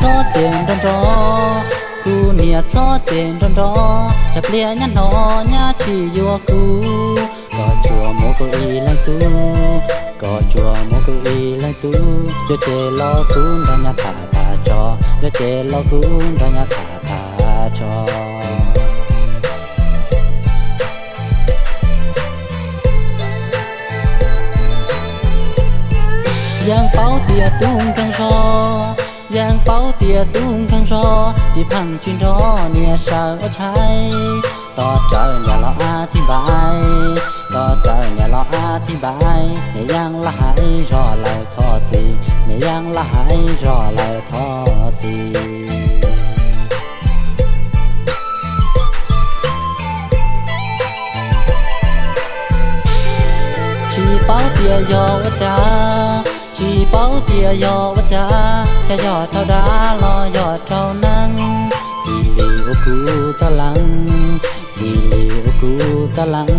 ซอเจนดอนรอกูเนี่ยซอเจนดอนรอจะเปลี่ยนยันหอญาที่อยู่กูก็ชัวโมกุอีลังตูก็ชัวโมกุอีลังตูเดี๋ยวเจรอกูดอนยาตาตาจอเดี๋ยวเจรอกูดอนยาตาตาจอyang bao tia tung khang ro yang bao tia tung khang roที่พังชินรอเนี่ยสาวใช้ต่อเจออย่ารออธิบายต่อเจออย่ารออธิบายเนี่ยยังละหายรอเลยทอสีเนี่ยยังละหายรอเลยทอสีชีเป้าเตียยอวจ้าชีเป้าเตียยอวจ้าจะยอดเท่าดารอยอดเท่านั้นจีลีอุกูสลังจีลีอุกูสลัง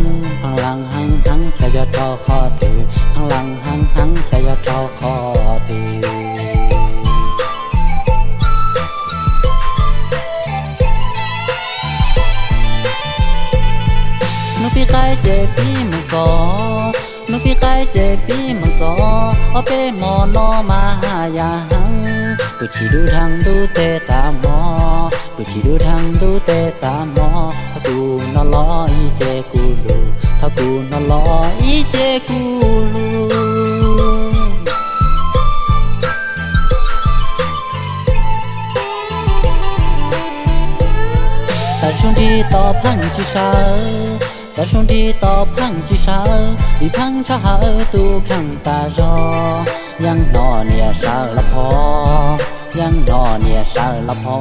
พังลังหังหังจะยอดเท่าคอถือพังลังหังหังจะยอดเท่าคอถือนุปีไก่เจปีมังกอนุปีไก่เจปีมังกอเอาไปหมอนอมาหายาหังกูชีดูทางดูเตตาหมอกูชีดูทางดูเตตาหมอถ้ากูนอลออีเจกูลูถ้ากูนอลออีเจกูลูแต่ช่วงที่ต่อพังจิเช้าแต่ช่วงที่ต่อพังจิเช้าอีพังชะหาตูขังตารอยังนอเนี่ยเช้าละพอยังนอเนี่ยเช้าละพอ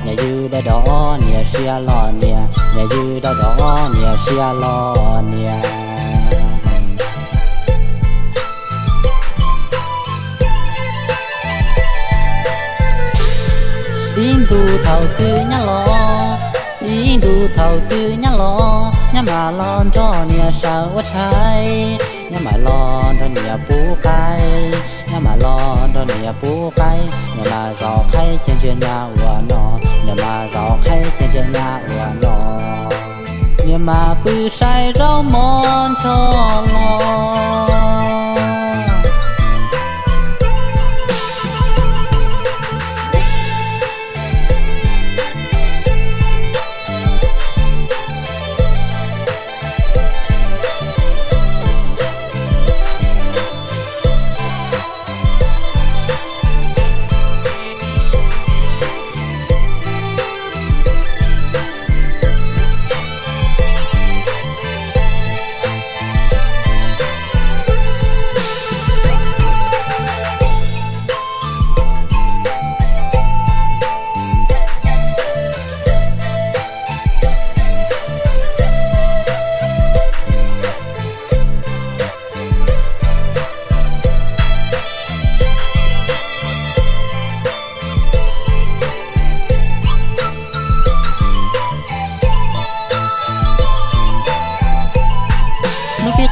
เนี่ยยืดได้ดอเนี่ยเชียรอเนี่ยเนี่ยยืดได้ดอเนี่ยเชียรอเนี่ยอินดูเท่าตื้อยันลออินดูเท่าตื้อยันลอยันมาลอนจอเนี่ยสาวใช้ยันมาลอนตอนเนี่ยปูไก่ยันมาลอนตอนเนี่ยปูไก่ยันมารอไข่เจียนเจียนยาหัวนอยันมารอไข่เจียนเจียนยาหัวนอยันมาปื้อใส่เรามอนชอลอ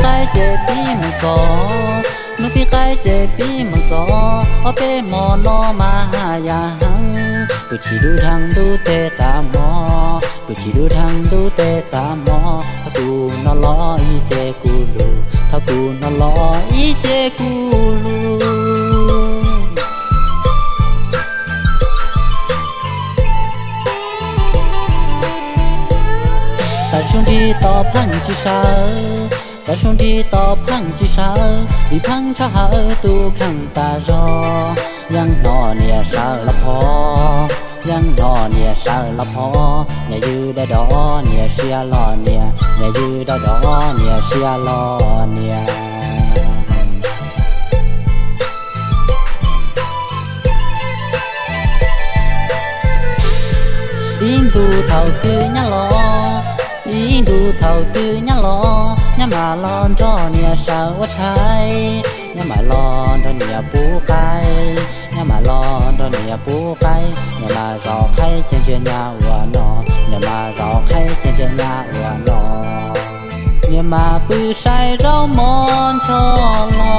ไก่เจปีมังกอนุปีไก่เจปีมังกอเอาไปหมอนอมาหายาหังกูชีดูทางดูเตตาหมอกูชีดูทางดูเตตาหมอถ้ากูนอลออีเจกูลูถ้ากูนอลออีเจกูลูแต่ช่วงที่ต่อพังจิเช้าแต่ช่วงที่ต่อพังจิเช้าอีพังชะหาตูขังตารอยังนอเนี่ยเช้าละพอยังนอเนี่ยเช้าละพอเนี่ยยืดได้ดอเนี่ยเชียรอเนี่ยเนี่ยยืดได้ดอเนี่ยเชียรอเนี่ยอินดูเท่าตื้อยันลออินดูเท่าตื้อยันลอยันมาลอนจอเนี่ยสาวใช้ยันมาลอนตอนเนี่ยปูไก่ยันมาลอนตอนเนี่ยปูไก่ยันมารอไข่เจียนเจียนยาหัวนอยันมารอไข่เจียนเจียนยาหัวนอยันมาปื้อใส่เรามอนชอลอ